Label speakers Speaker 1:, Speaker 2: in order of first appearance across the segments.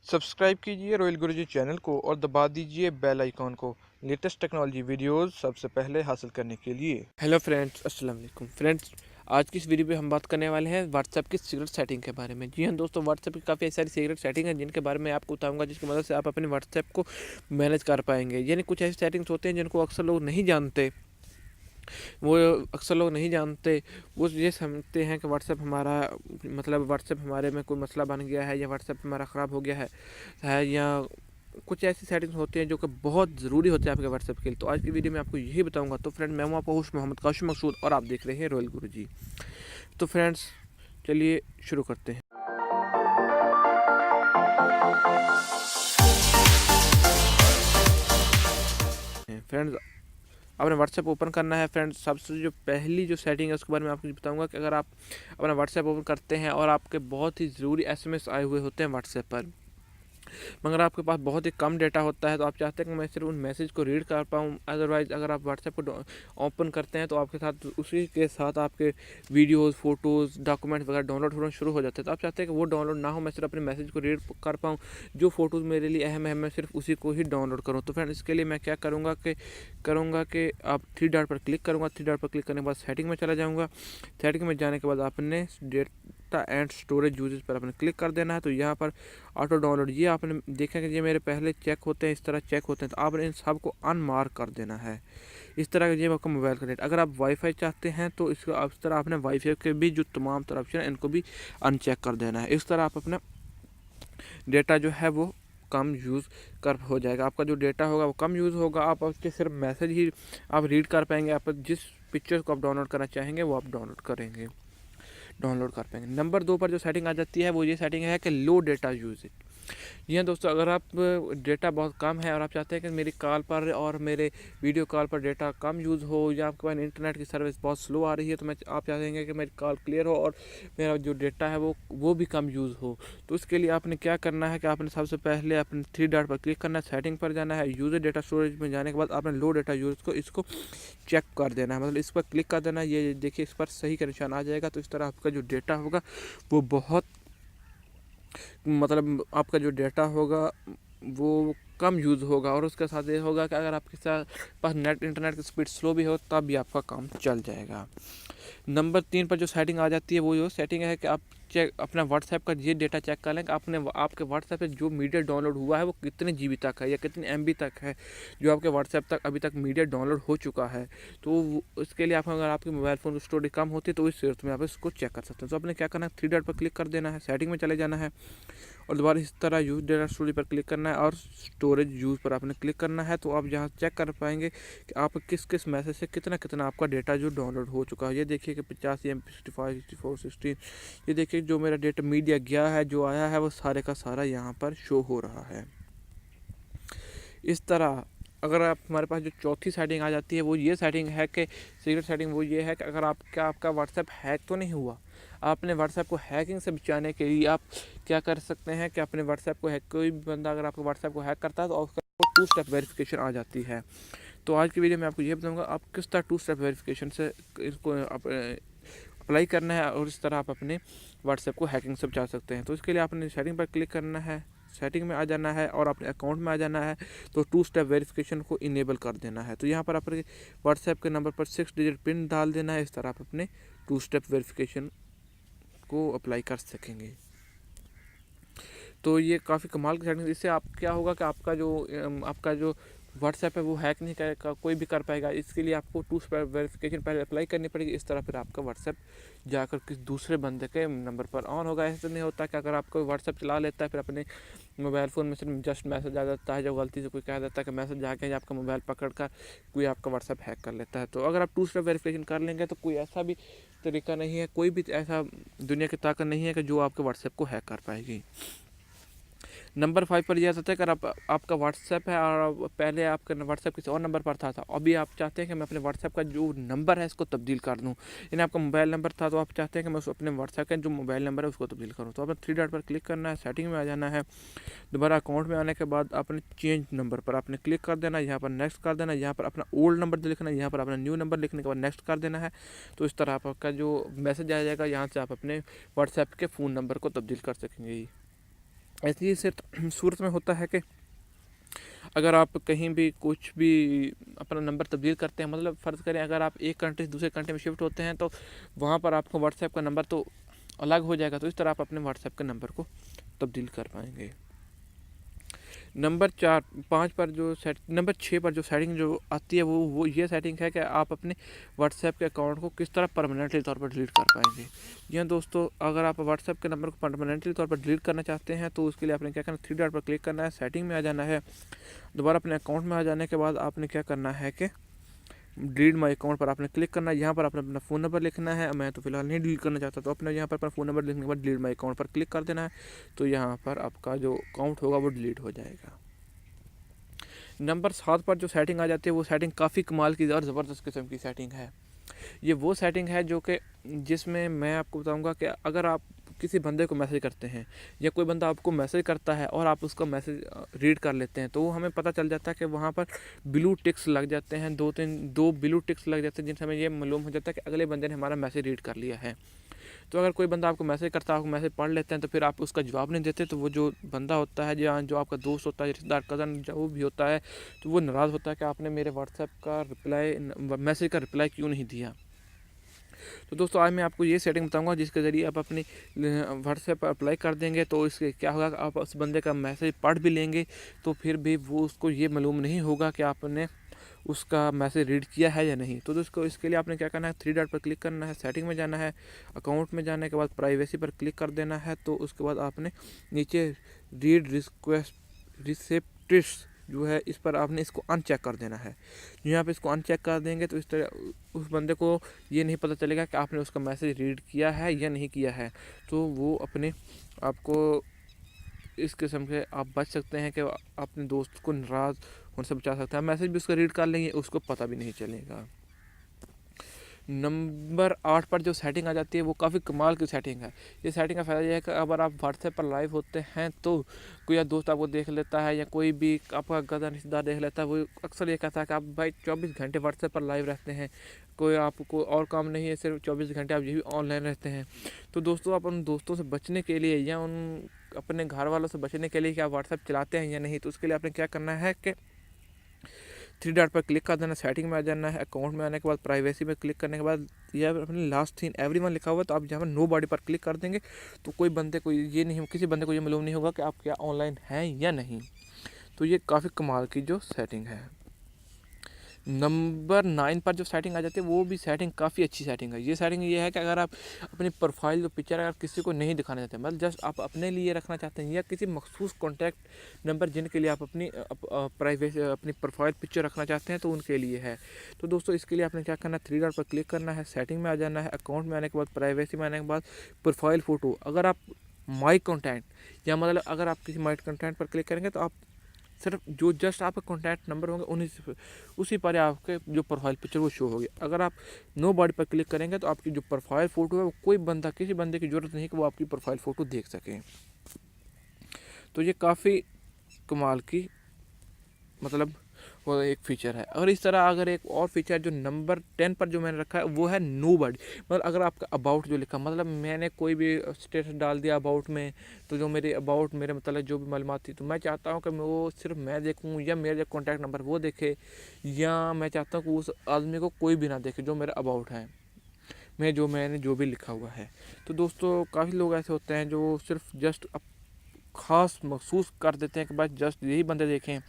Speaker 1: Subscribe कीजिए royal गुरुजी channel को और दबा दीजिए बेल आइकॉन को लेटेस्ट टेक्नोलॉजी वीडियोस सबसे पहले हासिल करने के लिए।
Speaker 2: हेलो फ्रेंड्स, अस्सलाम वालेकुम फ्रेंड्स। आज की इस वीडियो में हम बात करने वाले हैं व्हाट्सएप की सीक्रेट सेटिंग के बारे में। जी हाँ दोस्तों, व्हाट्सएप की काफ़ी सारी सीक्रेट सेटिंग है जिनके बारे में आपको बताऊंगा, जिसकी मदद से आप अपने व्हाट्सएप को मैनेज कर पाएंगे। यानी कुछ ऐसी सेटिंग्स होते हैं जिनको अक्सर लोग नहीं जानते। वो अक्सर लोग नहीं जानते, वो ये समझते हैं कि व्हाट्सएप हमारा मतलब व्हाट्सएप हमारे में कोई मसला बन गया है या व्हाट्सएप हमारा ख़राब हो गया है या कुछ ऐसी सेटिंग्स होती हैं जो कि बहुत ज़रूरी होते हैं आपके व्हाट्सएप के लिए। तो आज की वीडियो में आपको यही बताऊंगा। तो फ्रेंड, मैं हूं आपका होस्ट मोहम्मद काशिम मकसूद और आप देख रहे हैं रॉयल गुरुजी। तो फ्रेंड्स, चलिए शुरू करते हैं। फ्रेंड्स, आपने व्हाट्सएप ओपन करना है। फ्रेंड्स, सबसे जो पहली जो सेटिंग है उसके बारे में आपको बताऊंगा कि अगर आप अपना व्हाट्सएप ओपन करते हैं और आपके बहुत ही ज़रूरी एसएमएस आए हुए होते हैं व्हाट्सएप पर, मगर आपके पास बहुत ही कम डेटा होता है, तो आप चाहते हैं कि मैं सिर्फ उन मैसेज को रीड कर पाऊँ। अदरवाइज़ अगर आप व्हाट्सएप को ओपन करते हैं तो आपके साथ उसी के साथ आपके वीडियोज़, फ़ोटोज़, डॉक्यूमेंट वगैरह डाउनलोड होना शुरू हो जाते हैं। तो आप चाहते हैं कि वो डाउनलोड ना हो, मैं सिर्फ अपने मैसेज को रीड कर पाऊँ। जो फ़ोटोज़ मेरे लिए अहम है मैं सिर्फ उसी को ही डाउनलोड करूँ। तो फ्रेंड, इसके लिए मैं क्या करूँगा कि आप थ्री डॉट पर क्लिक करूँगा। थ्री डॉट पर क्लिक करने के बाद सेटिंग में चला जाऊँगा। सेटिंग में जाने के बाद आपने डेटा एंड स्टोरेज यूजेज पर आपने क्लिक कर देना है। तो यहाँ पर ऑटो डाउनलोड, ये आपने देखा कि ये मेरे पहले चेक होते हैं, इस तरह चेक होते हैं, तो आपने इन सब को अनमार्क कर देना है। इस तरह ये आपका मोबाइल का डेटा। अगर आप वाईफाई चाहते हैं तो इसको इस तरह आपने वाईफाई के भी जो तमाम तरह ऑप्शन है इनको भी अनचेक कर देना है। इस तरह आप अपना डेटा जो है वो कम यूज़ कर हो जाएगा। आपका जो डेटा होगा वो कम यूज़ होगा। आप उसके सिर्फ मैसेज ही आप रीड कर पाएंगे। आप जिस पिक्चर को आप डाउनलोड करना चाहेंगे वो आप डाउनलोड कर पाएंगे। नंबर 2 पर जो सेटिंग आ जाती है वो ये सेटिंग है कि लो डेटा यूजेज। जी हाँ दोस्तों, अगर आप डेटा बहुत कम है और आप चाहते हैं कि मेरी कॉल पर और मेरे वीडियो कॉल पर डेटा कम यूज़ हो, या आपके पास इंटरनेट की सर्विस बहुत स्लो आ रही है, तो आप चाहेंगे कि मेरी कॉल क्लियर हो और मेरा जो डेटा है वो भी कम यूज़ हो, तो उसके लिए आपने क्या करना है कि आपने सबसे पहले अपने थ्री डॉट पर क्लिक करना है, सेटिंग पर जाना है, यूज़र डेटा स्टोरेज में जाने के बाद आपने लो डेटा यूज़ को इसको चेक कर देना है, मतलब इस पर क्लिक कर देना है। ये देखिए, इस पर सही का निशान आ जाएगा। तो इस तरह आपका जो डेटा होगा वो बहुत मतलब आपका जो डेटा होगा वो कम यूज़ होगा। और उसके साथ ये होगा कि अगर आपके साथ पास इंटरनेट की स्पीड स्लो भी हो तब भी आपका काम चल जाएगा। नंबर 3 पर जो सेटिंग आ जाती है वो जो सेटिंग है कि आप चेक अपना व्हाट्सएप का ये डेटा चेक कर लें कि आपके व्हाट्सएप पे जो मीडिया डाउनलोड हुआ है वो कितने जीबी तक है या कितने एमबी तक है, जो आपके व्हाट्सएप तक अभी तक मीडिया डाउनलोड हो चुका है। तो इसके लिए आप, अगर आपके मोबाइल फ़ोन की स्टोरेज कम होती है तो इस सूरत में आप इसको चेक कर सकते हैं। तो आपने क्या करना है, थ्री डॉट पर क्लिक कर देना है, सेटिंग में चले जाना है और दोबारा इस तरह यूज डेटा स्टोरेज पर क्लिक करना है और स्टोरेज यूज़ पर आपने क्लिक करना है। तो आप यहाँ चेक कर पाएंगे कि आप किस किस मैसेज से कितना कितना आपका डेटा जो डाउनलोड हो चुका है। ये देखिए कि 85 MB, 65, 64, 16, ये देखिए जो मेरा डेटा मीडिया गया है, जो आया है, वो सारे का सारा यहाँ पर शो हो रहा है। इस तरह अगर आप, हमारे पास जो चौथी सेटिंग आ जाती है वो ये सेटिंग है कि सीक्रेट सेटिंग वो ये है कि अगर आपका व्हाट्सएप हैक तो नहीं हुआ, आपने व्हाट्सएप को हैकिंग से बचाने के लिए आप क्या कर सकते हैं कि अपने व्हाट्सएप को कोई भी बंदा अगर आपके व्हाट्सएप को हैक करता है तो उसका 2 स्टेप वेरिफिकेशन आ जाती है। तो आज की वीडियो में आपको ये बताऊंगा आप किस तरह 2 स्टेप वेरिफिकेशन से इसको अप्लाई करना है और इस तरह आप अपने व्हाट्सएप को हैकिंग से बचा सकते हैं। तो इसके लिए आपने सेटिंग पर क्लिक करना है, सेटिंग में आ जाना है और अपने अकाउंट में आ जाना है। तो 2 स्टेप वेरिफिकेशन को इनेबल कर देना है। तो यहाँ पर अपने व्हाट्सएप के नंबर पर 6 डिजिट पिन डाल देना है। इस तरह आप अपने 2 स्टेप वेरिफिकेशन को अप्लाई कर सकेंगे। तो ये काफ़ी कमाल की सेटिंग, इससे आप क्या होगा कि आपका जो व्हाट्सएप है वो हैक नहीं करेगा, कोई भी कर पाएगा। इसके लिए आपको 2 स्टेप वेरिफिकेशन पहले अप्लाई करनी पड़ेगी। इस तरह फिर आपका व्हाट्सएप जाकर किसी दूसरे बंदे के नंबर पर ऑन होगा। ऐसा नहीं होता कि अगर आपको व्हाट्सएप चला लेता है फिर अपने मोबाइल फ़ोन में सिर्फ जस्ट मैसेज आ जाता है, जो गलती से कोई कह देता है कि मैसेज आ गया, आपका मोबाइल पकड़ कर कोई आपका व्हाट्सएप हैक कर लेता है। तो अगर आप 2 स्टेप वेरिफिकेशन कर लेंगे तो कोई ऐसा भी तरीका नहीं है, कोई भी ऐसा दुनिया की ताकत नहीं है कि जो आपके व्हाट्सएप को हैक कर पाएगी। नंबर 5 पर यह आता है कि आपका व्हाट्सएप है और पहले आपका व्हाट्सएप किसी और नंबर पर था, अभी आप चाहते हैं कि मैं अपने व्हाट्सएप का जो नंबर है इसको तब्दील कर दूँ। यानी आपका मोबाइल नंबर था तो आप चाहते हैं कि मैं अपने व्हाट्सएप का जो मोबाइल नंबर है उसको तब्दील करूँ। तो आपने 3 डॉट पर क्लिक करना है, सेटिंग में आ जाना है। दोबारा अकाउंट में आने के बाद आपने चेंज नंबर पर आपने क्लिक कर देना, यहाँ पर नेक्स्ट कर देना, यहाँ पर अपना ओल्ड नंबर लिखना है, यहाँ पर अपना न्यू नंबर लिखने के बाद नेक्स्ट कर देना है। तो इस तरह आपका जो मैसेज आ जाएगा, यहाँ से आप अपने व्हाट्सएप के फ़ोन नंबर को तब्दील कर सकेंगे। ऐसी सूरत में होता है कि अगर आप कहीं भी कुछ भी अपना नंबर तब्दील करते हैं, मतलब फ़र्ज़ करें अगर आप एक कंट्री से दूसरे कंट्री में शिफ्ट होते हैं तो वहाँ पर आपको व्हाट्सएप का नंबर तो अलग हो जाएगा, तो इस तरह आप अपने व्हाट्सएप के नंबर को तब्दील कर पाएंगे। नंबर 6 पर जो सेटिंग जो आती है वो ये सेटिंग है कि आप अपने व्हाट्सएप के अकाउंट को किस तरह परमानेंटली तौर पर डिलीट कर पाएंगे। जी हाँ दोस्तों, अगर आप व्हाट्सएप के नंबर को परमानेंटली तौर पर डिलीट करना चाहते हैं तो उसके लिए आपने क्या करना है, 3 डॉट पर क्लिक करना है, सेटिंग में आ जाना है। दोबारा अपने अकाउंट में आ जाने के बाद आपने क्या करना है कि डिलीट माई अकाउंट पर आपने क्लिक करना है। यहाँ पर आपने अपना फ़ोन नंबर लिखना है। मैं तो फिलहाल नहीं डिलीट करना चाहता, तो अपने यहाँ पर अपना फ़ोन नंबर लिखने के बाद डिलीट माई अकाउंट पर क्लिक कर देना है। तो यहाँ पर आपका जो अकाउंट होगा वो डिलीट हो जाएगा। नंबर 7 पर जो सेटिंग आ जाती है वो सेटिंग काफ़ी कमाल की और ज़बरदस्त किस्म की सेटिंग है। ये वो सेटिंग है जो कि जिसमें मैं आपको बताऊंगा कि अगर आप किसी बंदे को मैसेज करते हैं या कोई बंदा आपको मैसेज करता है और आप उसका मैसेज रीड कर लेते हैं, तो वो हमें पता चल जाता है कि वहाँ पर ब्लू टिक्स लग जाते हैं, दो ब्लू टिक्स लग जाते हैं, जिनसे हमें ये मालूम हो जाता है कि अगले बंदे ने हमारा मैसेज रीड कर लिया है। तो अगर कोई बंदा आपको मैसेज करता है, आपको मैसेज पढ़ लेते हैं, तो फिर आप उसका जवाब नहीं देते, तो वो जो बंदा होता है या जो आपका दोस्त होता है, रिश्तेदार, कज़न, जो भी होता है, तो वो नाराज़ होता है कि आपने मेरे व्हाट्सएप का रिप्लाई मैसेज का रिप्लाई क्यों नहीं दिया। तो दोस्तों आज मैं आपको ये सेटिंग बताऊंगा जिसके ज़रिए आप अपनी व्हाट्सएप पर अप्लाई कर देंगे, तो इसके क्या होगा, आप उस बंदे का मैसेज पढ़ भी लेंगे तो फिर भी वो उसको ये मालूम नहीं होगा कि आपने उसका मैसेज रीड किया है या नहीं। तो दोस्तों इसके लिए आपने क्या करना है, 3 डॉट पर क्लिक करना है, सेटिंग में जाना है, अकाउंट में जाने के बाद प्राइवेसी पर क्लिक कर देना है। तो उसके बाद आपने नीचे रीड रिक्वेस्ट रिसेप्टिस्ट जो है इस पर आपने इसको अनचेक कर देना है। जो यहाँ पे इसको अनचेक कर देंगे तो इस तरह उस बंदे को ये नहीं पता चलेगा कि आपने उसका मैसेज रीड किया है या नहीं किया है। तो वो अपने आपको इस किस्म से आप बच सकते हैं कि अपने दोस्त को नाराज़ होने से बचा सकते हैं। मैसेज भी उसका रीड कर लेंगे, उसको पता भी नहीं चलेगा। नंबर 8 पर जो सेटिंग आ जाती है वो काफ़ी कमाल की सेटिंग है। ये सेटिंग का फ़ायदा यह है कि अगर आप व्हाट्सएप पर लाइव होते हैं तो कोई या दोस्त आपको देख लेता है या कोई भी आपका कज़न रिश्तेदार देख लेता है, वो अक्सर ये कहता है कि आप भाई 24 घंटे व्हाट्सएप पर लाइव रहते हैं, कोई आपको और काम नहीं है, सिर्फ 24 घंटे आप ये भी ऑनलाइन रहते हैं। तो दोस्तों आप उन दोस्तों से बचने के लिए या उन अपने घर वालों से बचने के लिए कि आप व्हाट्सएप चलाते हैं या नहीं, तो उसके लिए आपने क्या करना है कि 3 डॉट पर क्लिक कर देना, सेटिंग में आ जाना है, अकाउंट में आने के बाद प्राइवेसी में क्लिक करने के बाद यह अपने लास्ट थिंग एवरीवन लिखा हुआ है, तो आप जहाँ पर नो बॉडी पर क्लिक कर देंगे तो किसी बंदे को ये मालूम नहीं होगा कि आप क्या ऑनलाइन हैं या नहीं। तो ये काफ़ी कमाल की जो सेटिंग है। नंबर 9 पर जो सेटिंग आ जाती है वो भी सेटिंग काफ़ी अच्छी सेटिंग है। ये सेटिंग ये है कि अगर आप अपनी प्रोफाइल जो पिक्चर अगर किसी को नहीं दिखाना चाहते, मतलब जस्ट आप अपने लिए रखना चाहते हैं या किसी मखसूस कॉन्टैक्ट नंबर जिनके लिए आप अपनी प्राइवेसी अपनी प्रोफाइल पिक्चर रखना चाहते हैं, तो उनके लिए है। तो दोस्तों इसके लिए आपने क्या करना है, 3 डॉट पर क्लिक करना है, सेटिंग में आ जाना है, अकाउंट में आने के बाद प्राइवेसी में आने के बाद प्रोफाइल फ़ोटो, अगर आप माई कॉन्टैक्ट या मतलब अगर आप किसी माई कॉन्टैक्ट पर क्लिक करेंगे तो आप सिर्फ जो जस्ट आपके कॉन्टैक्ट नंबर होंगे उसी पर आपके जो प्रोफाइल पिक्चर वो शो होगी। अगर आप नो बॉडी पर क्लिक करेंगे तो आपकी जो प्रोफाइल फ़ोटो है वो किसी बंदे की ज़रूरत नहीं कि वो आपकी प्रोफाइल फ़ोटो देख सकें। तो ये काफ़ी कमाल की मतलब वो एक फ़ीचर है। और इस तरह अगर एक और फीचर जो नंबर 10 पर जो मैंने रखा है वो है नो बॉडी, मतलब अगर आपका अबाउट जो लिखा, मतलब मैंने कोई भी स्टेटस डाल दिया अबाउट में, तो जो मेरे अबाउट मेरे मतलब जो भी मालूमात थी, तो मैं चाहता हूँ कि वो सिर्फ मैं देखूँ या मेरा जो कॉन्टैक्ट नंबर वो देखे, या मैं चाहता हूँ कि उस आदमी को कोई भी ना देखे जो मेरा अबाउट है, मैंने जो भी लिखा हुआ है। तो दोस्तों काफ़ी लोग ऐसे होते हैं जो सिर्फ जस्ट ख़ास महसूस कर देते हैं कि बस जस्ट यही बंदे देखें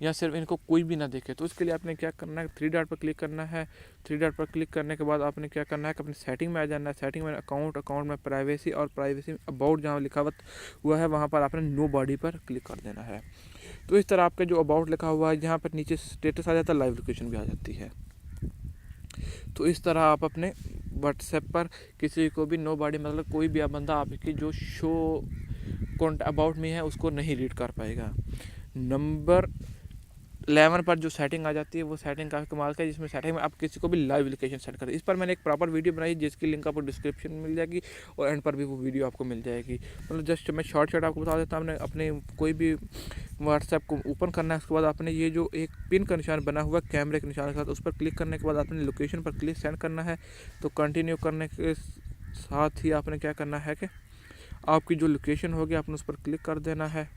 Speaker 2: या सिर्फ इनको कोई भी ना देखे। तो इसके लिए आपने क्या करना है, 3 डॉट पर क्लिक करना है। 3 डॉट पर क्लिक करने के बाद आपने क्या करना है कि अपनी सेटिंग में आ जाना है, सेटिंग में अकाउंट में प्राइवेसी और प्राइवेसी अबाउट जहाँ लिखा हुआ है वहाँ पर आपने नो बॉडी पर क्लिक कर देना है। तो इस तरह आपका जो अबाउट लिखा हुआ है, जहाँ पर नीचे स्टेटस आ जाता है, लाइव लोकेशन भी आ जाती है। तो इस तरह आप अपने व्हाट्सएप पर किसी को भी नो बॉडी मतलब कोई भी बंदा आपकी जो शो अबाउट में है उसको नहीं रीड कर पाएगा। नंबर 11 पर जो सेटिंग आ जाती है वो सेटिंग काफ़ी कमाल का है, जिसमें सेटिंग में आप किसी को भी लाइव लोकेशन सेट करें। इस पर मैंने एक प्रॉपर वीडियो बनाई जिसकी लिंक आपको डिस्क्रिप्शन में मिल जाएगी और एंड पर भी वो वीडियो आपको मिल जाएगी। मतलब जस्ट मैं शॉर्ट आपको बता देता हूँ। आपने अपने कोई भी व्हाट्सएप को ओपन करना है, उसके बाद आपने ये जो एक पिन का निशान बना हुआ है कैमरे के निशान के साथ, उस पर क्लिक करने के बाद आपने लोकेशन पर क्लिक सेंड करना है। तो कंटिन्यू करने के साथ ही आपने क्या करना है कि आपकी जो लोकेशन होगी आपने उस पर क्लिक कर देना है।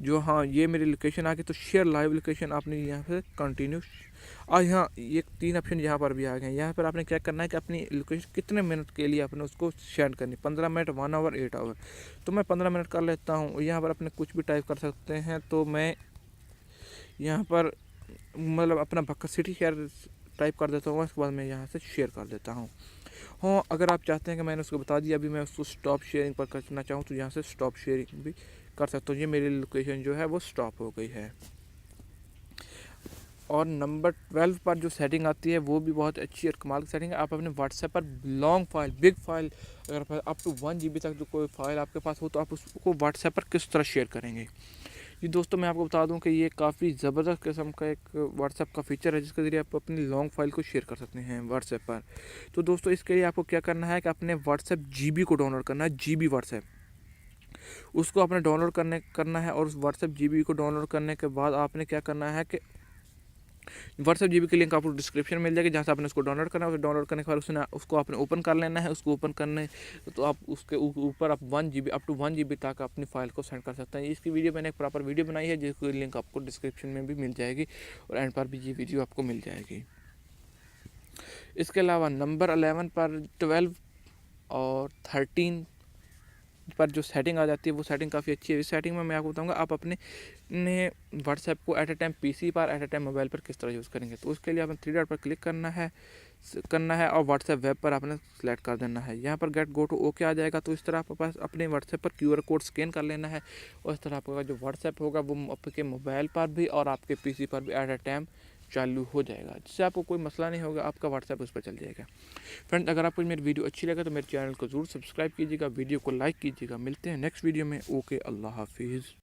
Speaker 2: जो हाँ ये मेरी लोकेशन आ गई, तो शेयर लाइव लोकेशन आपने यहाँ से कंटिन्यू। और यहाँ ये 3 ऑप्शन यहाँ पर भी आ गए हैं। यहाँ पर आपने क्या करना है कि अपनी लोकेशन कितने मिनट के लिए आपने उसको सेंड करनी, 15 मिनट, 1 आवर, 8 आवर। तो मैं 15 मिनट कर लेता हूँ। यहाँ पर अपने कुछ भी टाइप कर सकते हैं, तो मैं यहाँ पर मतलब अपना भक्कर सिटी शेयर टाइप कर देता हूँ, उसके बाद मैं यहाँ से शेयर कर देता हूँ। हाँ अगर आप चाहते हैं कि मैंने उसको बता दिया, अभी मैं उसको स्टॉप शेयरिंग पर करना चाहूँ तो यहाँ से स्टॉप शेयरिंग भी कर सकता हूँ। ये मेरी लोकेशन जो है वो स्टॉप हो गई है। और नंबर 12 पर जो सेटिंग आती है वो भी बहुत अच्छी और कमाल की सेटिंग है। आप अपने व्हाट्सएप पर लॉन्ग फाइल, बिग फाइल, अगर अप टू 1 GB तक जो कोई फाइल आपके पास हो तो आप उसको व्हाट्सएप पर किस तरह शेयर करेंगे। जी दोस्तों, मैं आपको बता दूं कि ये काफ़ी ज़बरदस्त किस्म का एक व्हाट्सएप का फीचर है जिसके ज़रिए आप अपनी लॉन्ग फाइल को शेयर कर सकते हैं व्हाट्सएप पर। तो दोस्तों इसके लिए आपको क्या करना है कि अपने व्हाट्सएप GB को डाउनलोड करना है। GB व्हाट्सएप उसको आपने डाउनलोड करना है। और उस व्हाट्सएप GB को डाउनलोड करने के बाद आपने क्या करना है कि व्हाट्सएप GB की लिंक आपको डिस्क्रिप्शन मिल जाएगी, जहाँ से आपने उसको डाउनलोड करना है। डाउनलोड करने के बाद उसको आपने ओपन कर लेना है। उसको ओपन करने तो आप उसके ऊपर आप 1 GB अप टू 1 GB तक अपनी फाइल को सेंड कर सकते हैं। इसकी वीडियो मैंने एक प्रॉपर वीडियो बनाई है जिसकी लिंक आपको डिस्क्रिप्शन में भी मिल जाएगी और एंड पर भी ये वीडियो आपको मिल जाएगी। इसके अलावा नंबर 11 पर 12 और 13 पर जो सेटिंग आ जाती है वो सेटिंग काफ़ी अच्छी है। इस सेटिंग में मैं आपको बताऊंगा आप अपने व्हाट्सएप को एट ए टाइम PC पर, एट ए टाइम मोबाइल पर किस तरह यूज़ करेंगे। तो उसके लिए आपने 3 डॉट पर क्लिक करना है और व्हाट्सएप वेब पर आपने सेलेक्ट कर देना है। यहाँ पर गेट गो टू ओके आ जाएगा। तो इस तरह आपके पास अपने व्हाट्सएप पर QR कोड स्कैन कर लेना है और इस तरह आपका जो व्हाट्सएप होगा वो आपके मोबाइल पर भी और आपके PC पर भी एट ए टाइम चालू हो जाएगा, जिससे आपको कोई मसला नहीं होगा, आपका व्हाट्सएप उस पर चल जाएगा। फ्रेंड, अगर आपको मेरी वीडियो अच्छी लगे तो मेरे चैनल को ज़रूर सब्सक्राइब कीजिएगा, वीडियो को लाइक कीजिएगा। मिलते हैं नेक्स्ट वीडियो में। ओके, अल्लाह हाफिज़।